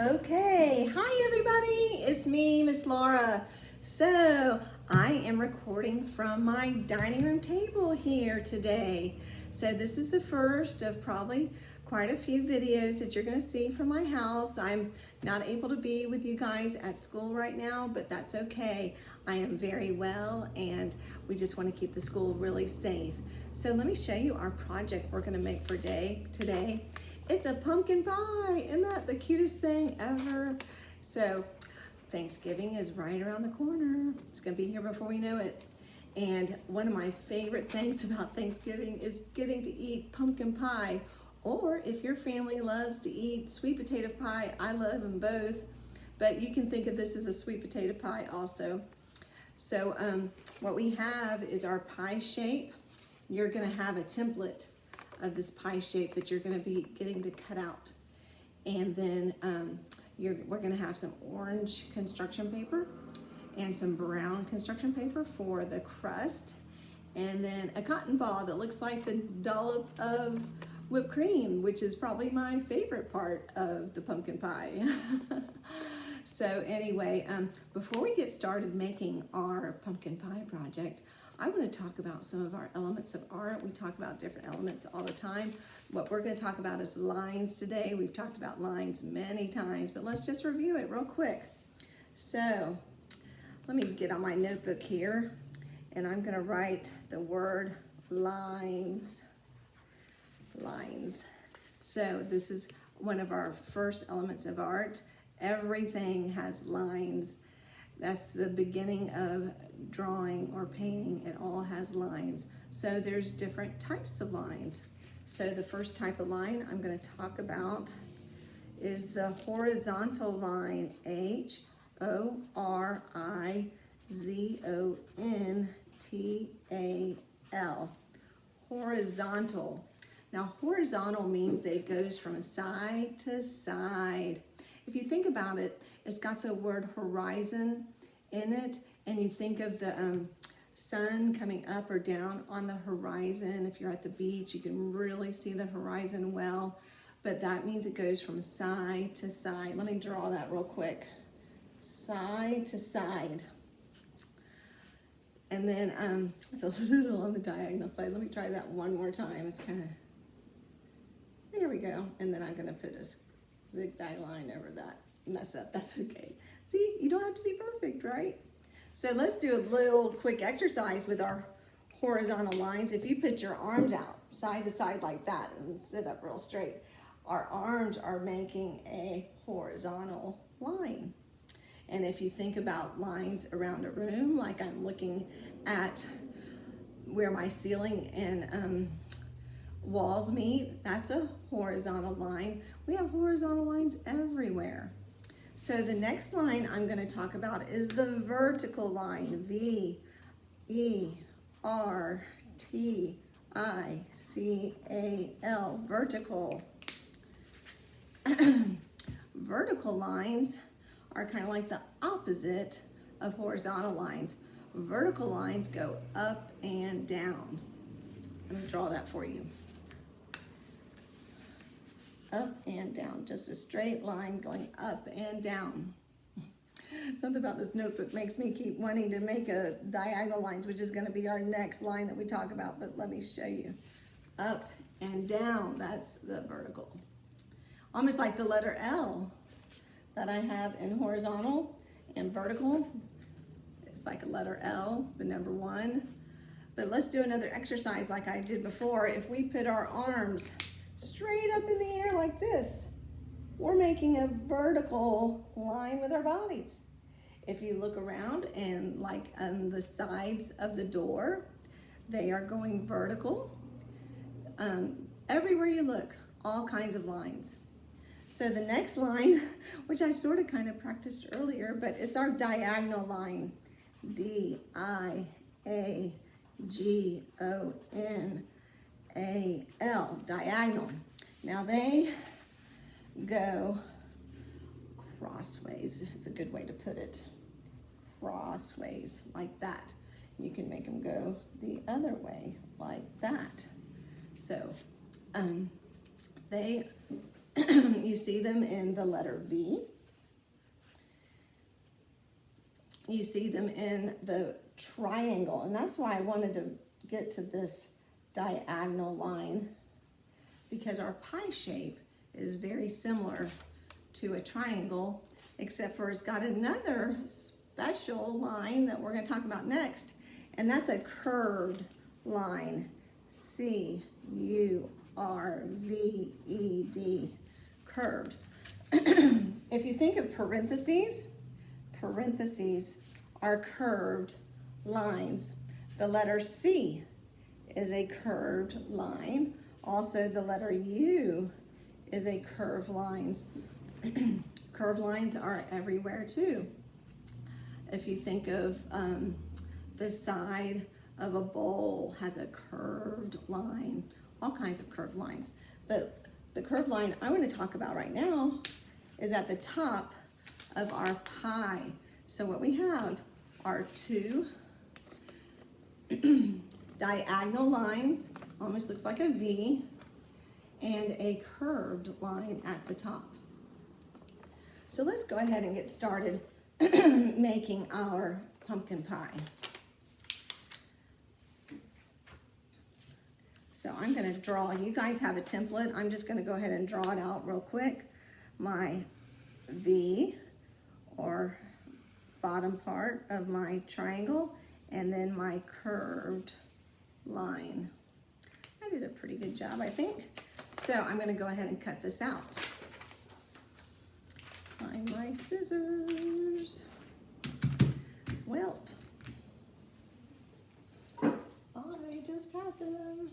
Okay, hi everybody, it's me, Miss Laura. So I am recording from my dining room table here today. So this is the first of probably quite a few videos that you're gonna see from my house. I'm not able to be with you guys at school right now, but that's okay. I am very well and we just wanna keep the school really safe. So let me show you our project we're gonna make for today. It's a pumpkin pie. Isn't that the cutest thing ever? So Thanksgiving is right around the corner. It's gonna be here before we know it. And one of my favorite things about Thanksgiving is getting to eat pumpkin pie. Or if your family loves to eat sweet potato pie, I love them both. But you can think of this as a sweet potato pie also. So what we have is our pie shape. You're gonna have a template of this pie shape that you're going to be getting to cut out, and then we're going to have some orange construction paper and some brown construction paper for the crust, and then a cotton ball that looks like the dollop of whipped cream, which is probably my favorite part of the pumpkin pie. So anyway, before we get started making our pumpkin pie project, I want to talk about some of our elements of art. We talk about different elements all the time. What we're going to talk about is lines today. We've talked about lines many times, but let's just review it real quick. So let me get on my notebook here, and I'm going to write the word lines. Lines. So this is one of our first elements of art. Everything has lines. That's the beginning of drawing or painting. It all has lines. So there's different types of lines. So the first type of line I'm going to talk about is the horizontal line, Horizontal. Horizontal. Now horizontal means that it goes from side to side. If you think about it, it's got the word horizon in it, and you think of the sun coming up or down on the horizon. If you're at the beach, you can really see the horizon well, but that means it goes from side to side. Let me draw that real quick. Side to side. And then it's a little on the diagonal side. Let me try that one more time. It's kind of, there we go. And then I'm gonna put a zigzag line over that mess up. That's okay. See, you don't have to be perfect, right? So let's do a little quick exercise with our horizontal lines. If you put your arms out side to side like that and sit up real straight, our arms are making a horizontal line. And if you think about lines around a room, like I'm looking at where my ceiling and walls meet, that's a horizontal line. We have horizontal lines everywhere. So the next line I'm going to talk about is the vertical line, V-E-R-T-I-C-A-L, vertical. Vertical lines are kind of like the opposite of horizontal lines. Vertical lines go up and down. Let me draw that for you. Up and down, just a straight line going up and down. Something about this notebook makes me keep wanting to make a diagonal lines, which is going to be our next line that we talk about, but let me show you. Up and down, that's the vertical. Almost like the letter L that I have in horizontal and vertical. It's like a letter L, the number 1. But let's do another exercise like I did before. If we put our arms straight up in the air like this, we're making a vertical line with our bodies. If you look around and like on the sides of the door, they are going vertical. Everywhere you look, all kinds of lines. So the next line, which I sort of kind of practiced earlier, but it's our diagonal line, D-I-A-G-O-N-A-L, diagonal. Now they go crossways, is a good way to put it. Crossways, like that. You can make them go the other way, like that. So they You see them in the letter V. You see them in the triangle, and that's why I wanted to get to this diagonal line, because our pie shape is very similar to a triangle, except for it's got another special line that we're going to talk about next, and that's a curved line. C-U-R-V-E-D, curved. If you think of parentheses, parentheses are curved lines. The letter C is a curved line. Also, the letter U is a curved line. Curved lines are everywhere too. If you think of the side of a bowl has a curved line, all kinds of curved lines. But the curved line I want to talk about right now is at the top of our pie. So what we have are two diagonal lines, almost looks like a V, and a curved line at the top. So let's go ahead and get started making our pumpkin pie. So I'm going to draw, you guys have a template, I'm just going to go ahead and draw it out real quick. My V, or bottom part of my triangle, and then my curved line. I did a pretty good job, I think. So I'm going to go ahead and cut this out. Find my scissors. Well, I just had them.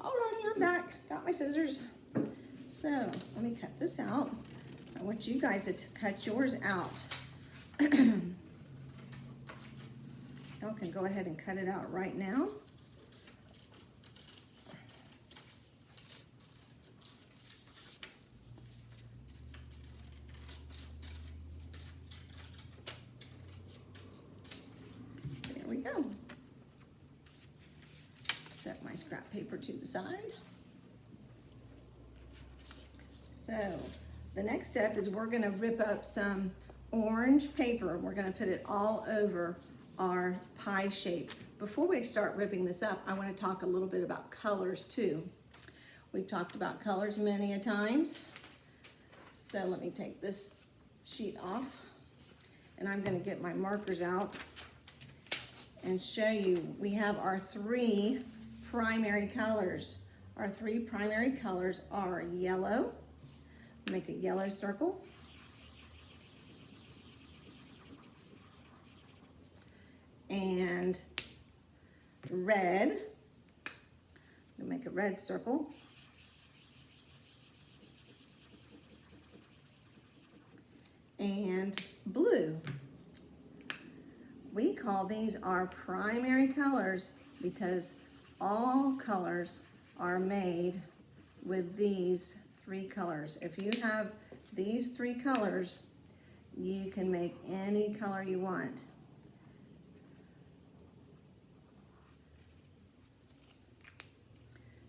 Alrighty, I'm back. Got my scissors. So let me cut this out. I want you guys to cut yours out. Y'all can go ahead and cut it out right now. There we go. Set my scrap paper to the side. So the next step is we're going to rip up some orange paper. We're going to put it all over our pie shape. Before we start ripping this up, I want to talk a little bit about colors too. We've talked about colors many a times. So let me take this sheet off, and I'm going to get my markers out and show you. We have our three primary colors. Our three primary colors are yellow. Make a yellow circle. And red. We'll make a red circle. And blue. We call these our primary colors because all colors are made with these three colors. If you have these three colors, you can make any color you want.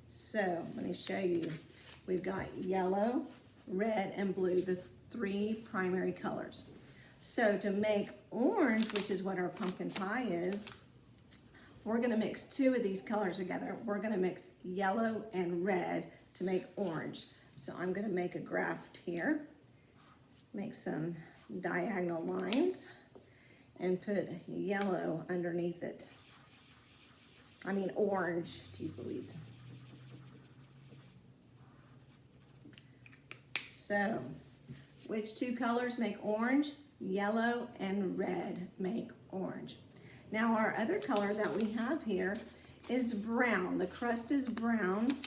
So let me show you. We've got yellow, red, and blue, the three primary colors. So to make orange, which is what our pumpkin pie is, we're gonna mix two of these colors together. We're gonna mix yellow and red to make orange. So I'm gonna make a graft here, make some diagonal lines, and put yellow underneath it. I mean orange, geez Louise. So, which two colors make orange? Yellow and red make orange. Now our other color that we have here is brown. The crust is brown.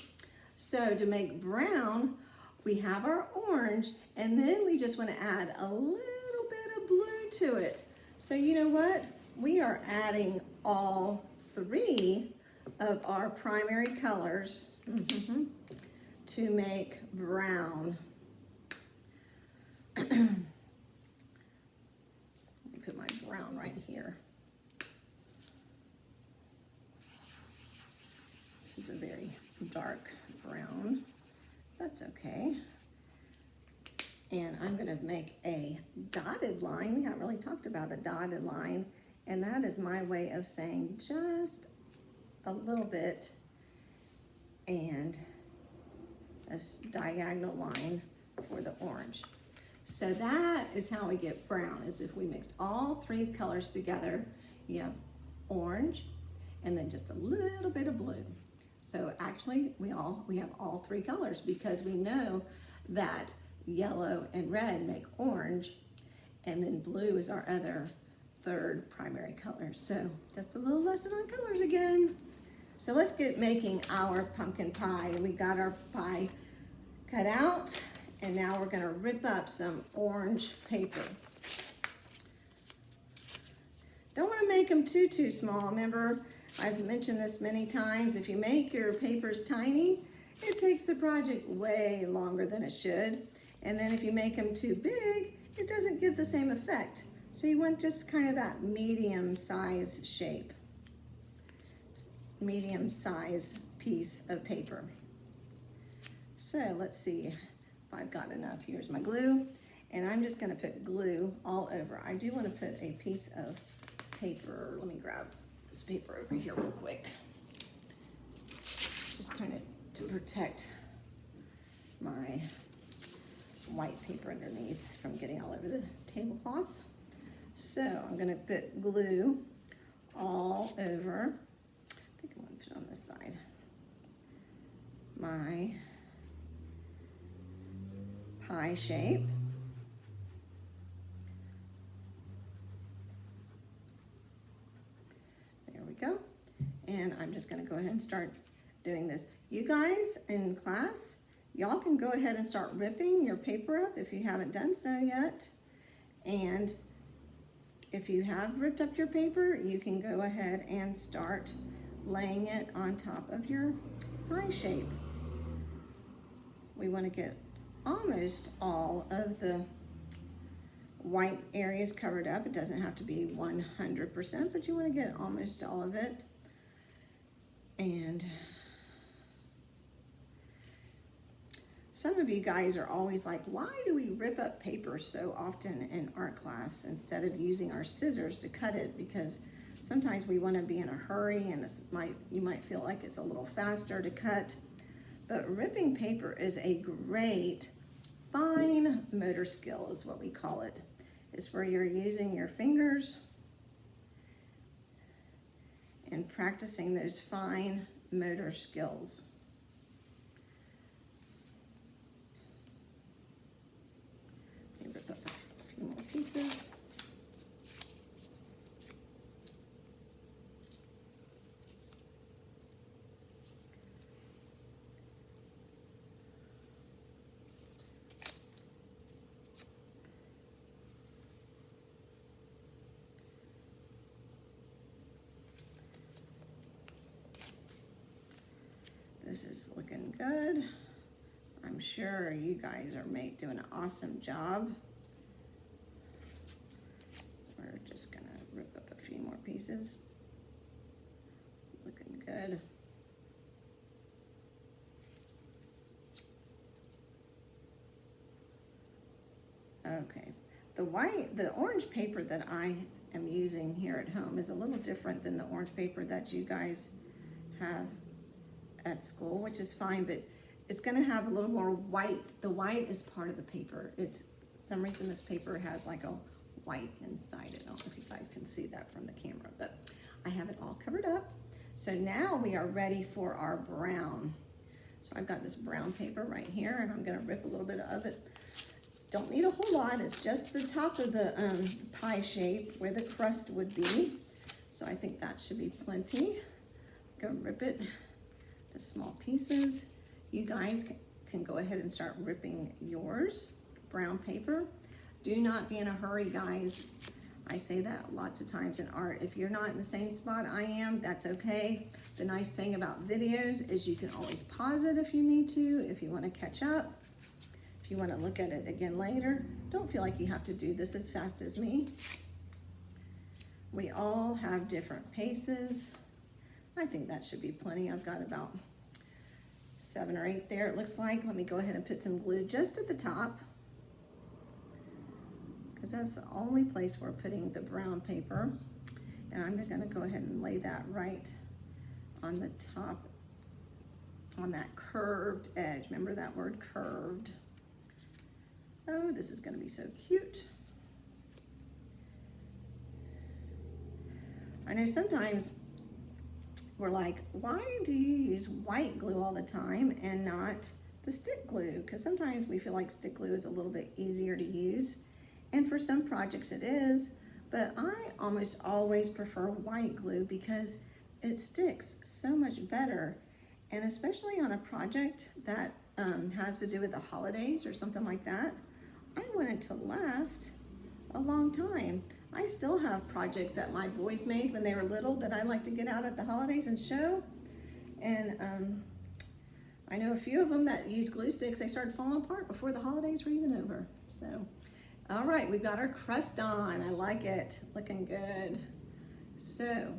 So to make brown, we have our orange, and then we just want to add a little bit of blue to it. So you know what? We are adding all three of our primary colors to make brown. brown right here. This is a very dark brown. That's okay. And I'm gonna make a dotted line. We haven't really talked about a dotted line, and that is my way of saying just a little bit and a diagonal line for the orange. So that is how we get brown, is if we mixed all three colors together. You have orange and then just a little bit of blue. So actually we have all three colors, because we know that yellow and red make orange, and then blue is our other third primary color. So just a little lesson on colors again. So let's get making our pumpkin pie. We got our pie cut out, and now we're gonna rip up some orange paper. Don't wanna make them too small. Remember, I've mentioned this many times, if you make your papers tiny, it takes the project way longer than it should. And then if you make them too big, it doesn't give the same effect. So you want just kind of that medium size shape, medium size piece of paper. So let's see if I've got enough. Here's my glue, and I'm just gonna put glue all over. I do wanna put a piece of paper. Let me grab this paper over here real quick. Just kind of to protect my white paper underneath from getting all over the tablecloth. So I'm gonna put glue all over, I think I'm gonna put it on this side, my pie shape. There we go. And I'm just gonna go ahead and start doing this. You guys in class, y'all can go ahead and start ripping your paper up if you haven't done so yet. And if you have ripped up your paper, you can go ahead and start laying it on top of your pie shape. We want to get almost all of the white areas covered up. It doesn't have to be 100%, but you want to get almost all of it. And some of you guys are always like, why do we rip up paper so often in art class instead of using our scissors to cut it? Because sometimes we want to be in a hurry, and you might feel like it's a little faster to cut. But ripping paper is a great fine motor skill, is what we call it. It's where you're using your fingers and practicing those fine motor skills. Rip up a few more pieces. This is looking good. I'm sure you guys are doing an awesome job. We're just gonna rip up a few more pieces. Looking good. Okay, the orange paper that I am using here at home is a little different than the orange paper that you guys have at school, which is fine, but it's gonna have a little more white. The white is part of the paper. Some reason this paper has like a white inside it. I don't know if you guys can see that from the camera, but I have it all covered up. So now we are ready for our brown. So I've got this brown paper right here, and I'm gonna rip a little bit of it. Don't need a whole lot. It's just the top of the pie shape where the crust would be. So I think that should be plenty. Go rip it to small pieces. You guys can go ahead and start ripping yours, brown paper. Do not be in a hurry, guys. I say that lots of times in art. If you're not in the same spot I am, that's okay. The nice thing about videos is you can always pause it if you need to, if you want to catch up, if you want to look at it again later. Don't feel like you have to do this as fast as me. we all have different paces. I think that should be plenty. I've got about 7 or 8 there, it looks like. Let me go ahead and put some glue just at the top, because that's the only place we're putting the brown paper. And I'm gonna go ahead and lay that right on the top, on that curved edge. Remember that word, curved. Oh, this is gonna be so cute. I know sometimes we're like, why do you use white glue all the time and not the stick glue? Because sometimes we feel like stick glue is a little bit easier to use. And for some projects it is, but I almost always prefer white glue because it sticks so much better. And especially on a project that has to do with the holidays or something like that, I want it to last a long time. I still have projects that my boys made when they were little that I like to get out at the holidays and show. And I know a few of them that use glue sticks, they started falling apart before the holidays were even over. So, all right, we've got our crust on. I like it, looking good. So,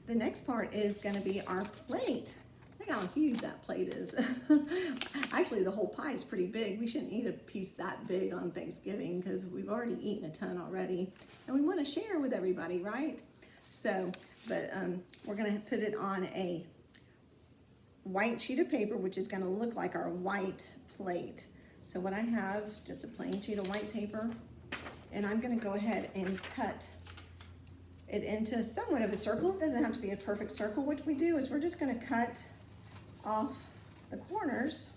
the next part is gonna be our plate. Look how huge that plate is. Actually, the whole pie is pretty big. We shouldn't eat a piece that big on Thanksgiving because we've already eaten a ton already. And we want to share with everybody, right? So, but we're going to put it on a white sheet of paper, which is going to look like our white plate. So what I have, just a plain sheet of white paper, and I'm going to go ahead and cut it into somewhat of a circle. It doesn't have to be a perfect circle. What we do is we're just going to cut off the corners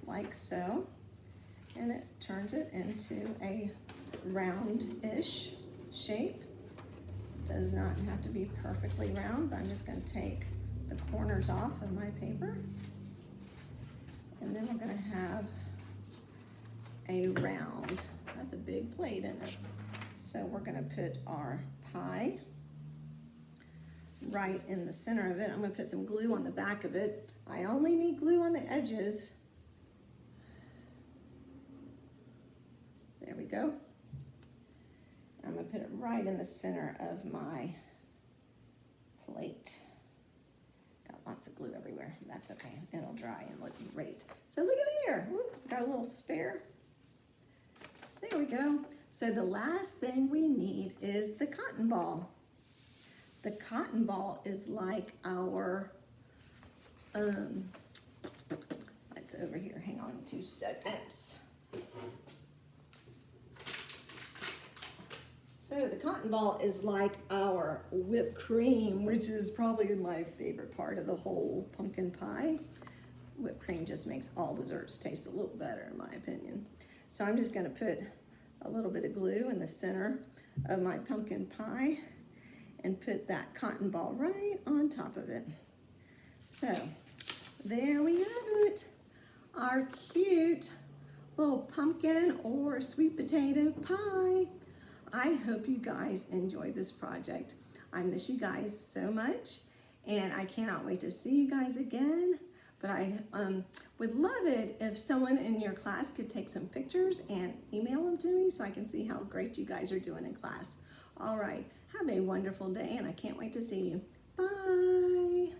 like so, and it turns it into a round-ish shape. Does not have to be perfectly round, but I'm just going to take the corners off of my paper, and then we're going to have a round. That's a big plate, isn't it? So we're going to put our pie right in the center of it. I'm going to put some glue on the back of it. I only need glue on the edges. There we go. I'm going to put it right in the center of my plate. Got lots of glue everywhere. That's okay. It'll dry and look great. So look at there. Whoop, got a little spare. There we go. So the last thing we need is the cotton ball. The cotton ball is like our, it's over here, hang on 2 seconds. So the cotton ball is like our whipped cream, which is probably my favorite part of the whole pumpkin pie. Whipped cream just makes all desserts taste a little better in my opinion. So I'm just gonna put a little bit of glue in the center of my pumpkin pie and put that cotton ball right on top of it. So there we have it, our cute little pumpkin or sweet potato pie. I hope you guys enjoyed this project. I miss you guys so much, and I cannot wait to see you guys again. But I would love it if someone in your class could take some pictures and email them to me so I can see how great you guys are doing in class. All right, have a wonderful day, and I can't wait to see you. Bye.